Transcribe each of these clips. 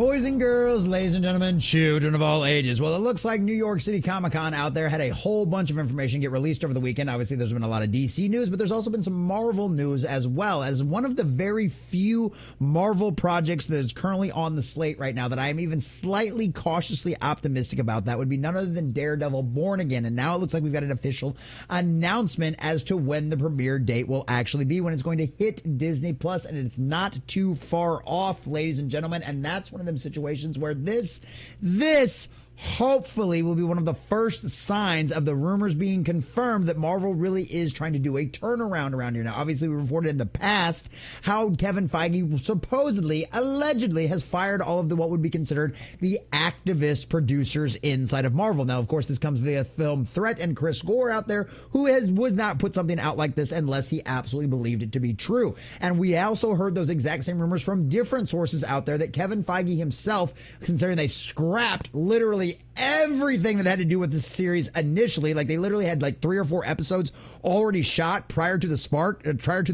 Boys and girls, ladies and gentlemen, children of all ages. Well, it looks like New York City Comic-Con out there had a whole bunch of information get released over the weekend. Obviously, there's been a lot of DC news, but there's also been some Marvel news as well. As one of the very few Marvel projects that is currently on the slate right now that I am even slightly cautiously optimistic about, that would be none other than Daredevil Born Again. And now it looks like we've got an official announcement as to when the premiere date will actually be, when it's going to hit Disney Plus, and it's not too far off, ladies and gentlemen. And that's one of them situations where this hopefully will be one of the first signs of the rumors being confirmed that Marvel really is trying to do a turnaround around here. Now, obviously, we reported in the past how Kevin Feige supposedly, allegedly, has fired all of the what would be considered the activist producers inside of Marvel. Now, of course, this comes via film threat, and Chris Gore out there, who would not put something out like this unless he absolutely believed it to be true. And we also heard those exact same rumors from different sources out there that Kevin Feige himself, considering they scrapped literally everything that had to do with this series initially, like they literally had like 3 or 4 episodes already shot prior to the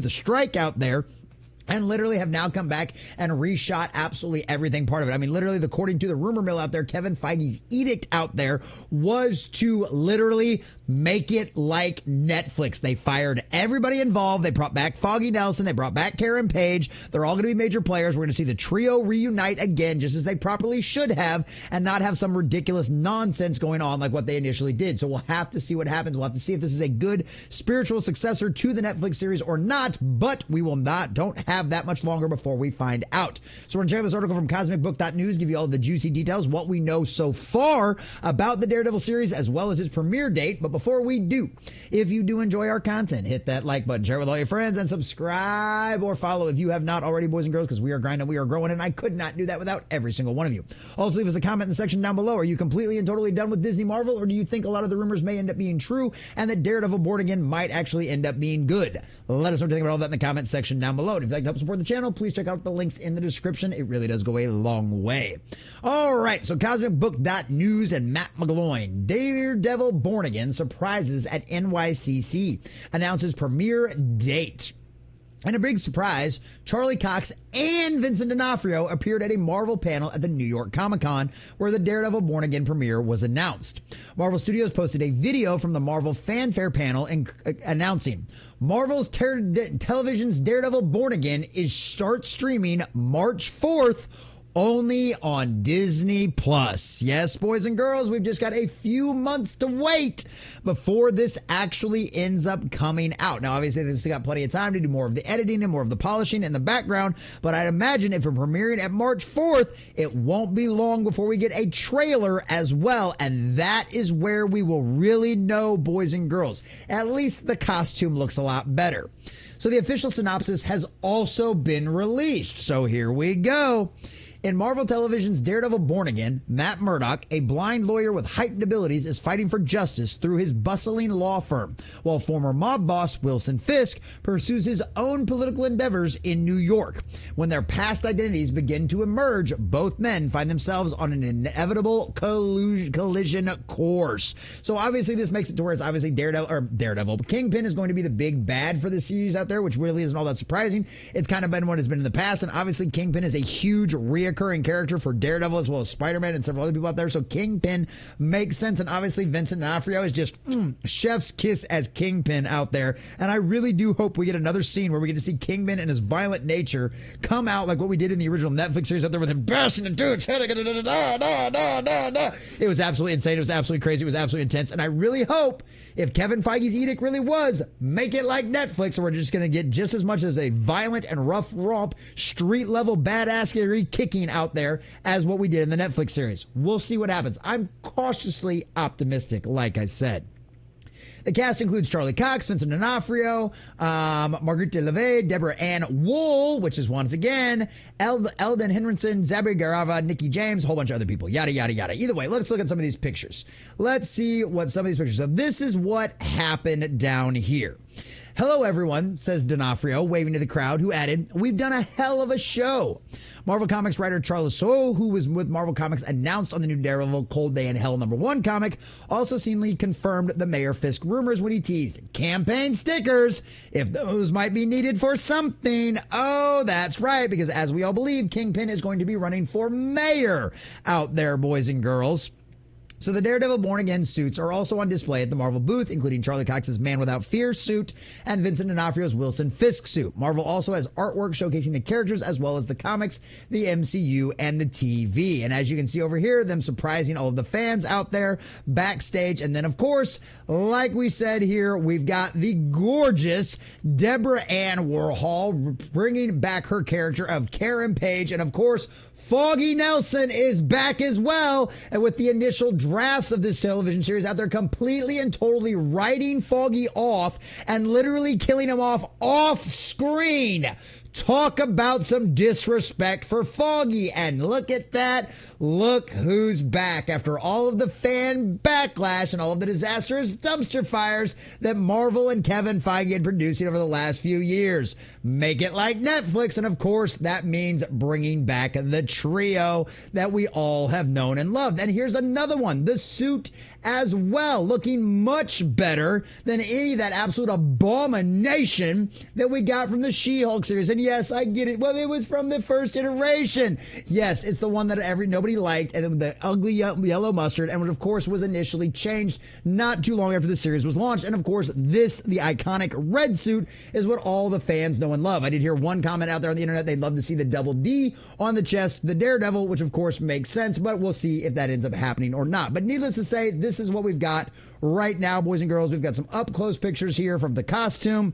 strike out there, and literally have now come back and reshot absolutely everything part of it. I mean, literally, according to the rumor mill out there, Kevin Feige's edict out there was to literally make it like Netflix. They fired everybody involved. They brought back Foggy Nelson. They brought back Karen Page. They're all going to be major players. We're going to see the trio reunite again, just as they properly should have, and not have some ridiculous nonsense going on like what they initially did. So we'll have to see what happens. We'll have to see if this is a good spiritual successor to the Netflix series or not, but we will don't have that much longer before we find out. So we're going to check out this article from cosmicbook.news, give you all the juicy details, what we know so far about the Daredevil series, as well as its premiere date. But before we do, if you do enjoy our content, hit that like button, share it with all your friends, and subscribe or follow if you have not already, boys and girls, because we are grinding, we are growing, and I could not do that without every single one of you. Also, leave us a comment in the section down below. Are you completely and totally done with Disney Marvel, or do you think a lot of the rumors may end up being true and that Daredevil Born Again might actually end up being good? Let us know what you think about all that in the comment section down below. And if you'd like to help support the channel, please check out the links in the description. It really does go a long way. All right, so cosmicbook.news and Matt McGloin. Daredevil Born Again surprises at NYCC, announces premiere date. And a big surprise, Charlie Cox and Vincent D'Onofrio appeared at a Marvel panel at the New York Comic-Con where the Daredevil Born Again premiere was announced. Marvel Studios posted a video from the Marvel Fanfare panel announcing Marvel's Television's Daredevil Born Again starts streaming March 4th only on Disney Plus. Yes, boys and girls, we've just got a few months to wait before this actually ends up coming out. Now, obviously, they've still got plenty of time to do more of the editing and more of the polishing in the background, but I'd imagine if we're premiering at March 4th, it won't be long before we get a trailer as well, and that is where we will really know, boys and girls. At least the costume looks a lot better. So the official synopsis has also been released, so here we go. In Marvel Television's Daredevil Born Again, Matt Murdock, a blind lawyer with heightened abilities, is fighting for justice through his bustling law firm, while former mob boss Wilson Fisk pursues his own political endeavors in New York. When their past identities begin to emerge, both men find themselves on an inevitable collision course. So obviously this makes it to where it's obviously Daredevil. Kingpin is going to be the big bad for the series out there, which really isn't all that surprising. It's kind of been what it's been in the past, and obviously Kingpin is a huge reoccurring character for Daredevil as well as Spider-Man and several other people out there. So Kingpin makes sense. And obviously Vincent D'Onofrio is just chef's kiss as Kingpin out there. And I really do hope we get another scene where we get to see Kingpin and his violent nature come out like what we did in the original Netflix series out there with him bashing the dude's head. It was absolutely insane. It was absolutely crazy. It was absolutely intense. And I really hope if Kevin Feige's edict really was make it like Netflix, or we're just going to get just as much as a violent and rough romp, street level badassery kicking out there as what we did in the Netflix series. We'll see what happens. I'm cautiously optimistic, like I said. The cast includes Charlie Cox, Vincent D'Onofrio, Marguerite LeVay, Deborah Ann Wool, which is once again, Eldon Henderson, Zabri Garava, Nikki James, a whole bunch of other people, yada, yada, yada. Either way, let's look at some of these pictures. Let's see what some of these pictures. So this is what happened down here. Hello, everyone, says D'Onofrio, waving to the crowd, who added, we've done a hell of a show. Marvel Comics writer Charles Soule, who was with Marvel Comics, announced on the new Daredevil Cold Day in Hell #1 comic, also seemingly confirmed the Mayor Fisk rumors when he teased campaign stickers, if those might be needed for something. Oh, that's right, because as we all believe, Kingpin is going to be running for mayor out there, boys and girls. So the Daredevil Born Again suits are also on display at the Marvel booth, including Charlie Cox's Man Without Fear suit and Vincent D'Onofrio's Wilson Fisk suit. Marvel also has artwork showcasing the characters as well as the comics, the MCU, and the TV. And as you can see over here, them surprising all of the fans out there backstage. And then, of course, like we said here, we've got the gorgeous Deborah Ann Warhol bringing back her character of Karen Page. And, of course, Foggy Nelson is back as well. And with the initial drafts of this television series out there completely and totally writing Foggy off and literally killing him off screen. Talk about some disrespect for Foggy. And look at that. Look who's back after all of the fan backlash and all of the disastrous dumpster fires that Marvel and Kevin Feige had producing over the last few years. Make it like Netflix. And of course, that means bringing back the trio that we all have known and loved. And here's another one. The suit as well, looking much better than any of that absolute abomination that we got from the She-Hulk series. And yes, I get it. Well, it was from the first iteration. Yes, it's the one that nobody liked, and the ugly yellow mustard, and of course was initially changed not too long after the series was launched. And of course, the iconic red suit is what all the fans know and love. I did hear one comment out there on the internet, they'd love to see the double D on the chest, the Daredevil, which of course makes sense, but we'll see if that ends up happening or not. But needless to say, this is what we've got right now, boys and girls. We've got some up-close pictures here from the costume,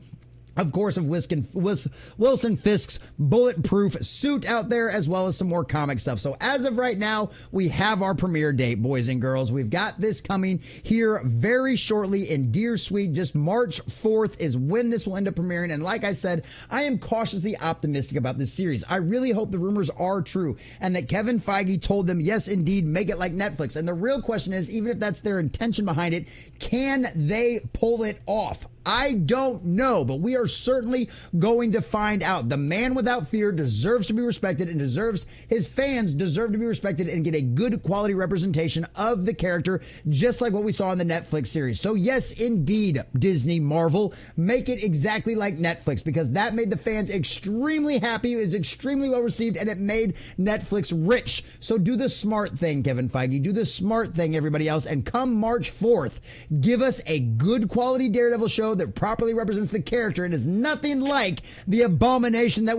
of course, of Wilson Fisk's bulletproof suit out there, as well as some more comic stuff. So as of right now, we have our premiere date, boys and girls. We've got this coming here very shortly in Dear Sweet. Just March 4th is when this will end up premiering. And like I said, I am cautiously optimistic about this series. I really hope the rumors are true and that Kevin Feige told them, yes, indeed, make it like Netflix. And the real question is, even if that's their intention behind it, can they pull it off? I don't know, but we are certainly going to find out. The Man Without Fear deserves to be respected, and his fans deserve to be respected and get a good quality representation of the character, just like what we saw in the Netflix series. So yes, indeed, Disney, Marvel, make it exactly like Netflix, because that made the fans extremely happy. It was extremely well received, and it made Netflix rich. So do the smart thing, Kevin Feige. Do the smart thing, everybody else. And come March 4th, give us a good quality Daredevil show that properly represents the character and is nothing like the abomination that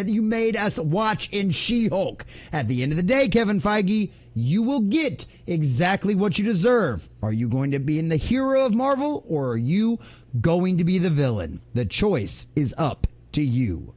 you made us watch in She-Hulk. At the end of the day, Kevin Feige, you will get exactly what you deserve. Are you going to be in the hero of Marvel, or are you going to be the villain? The choice is up to you.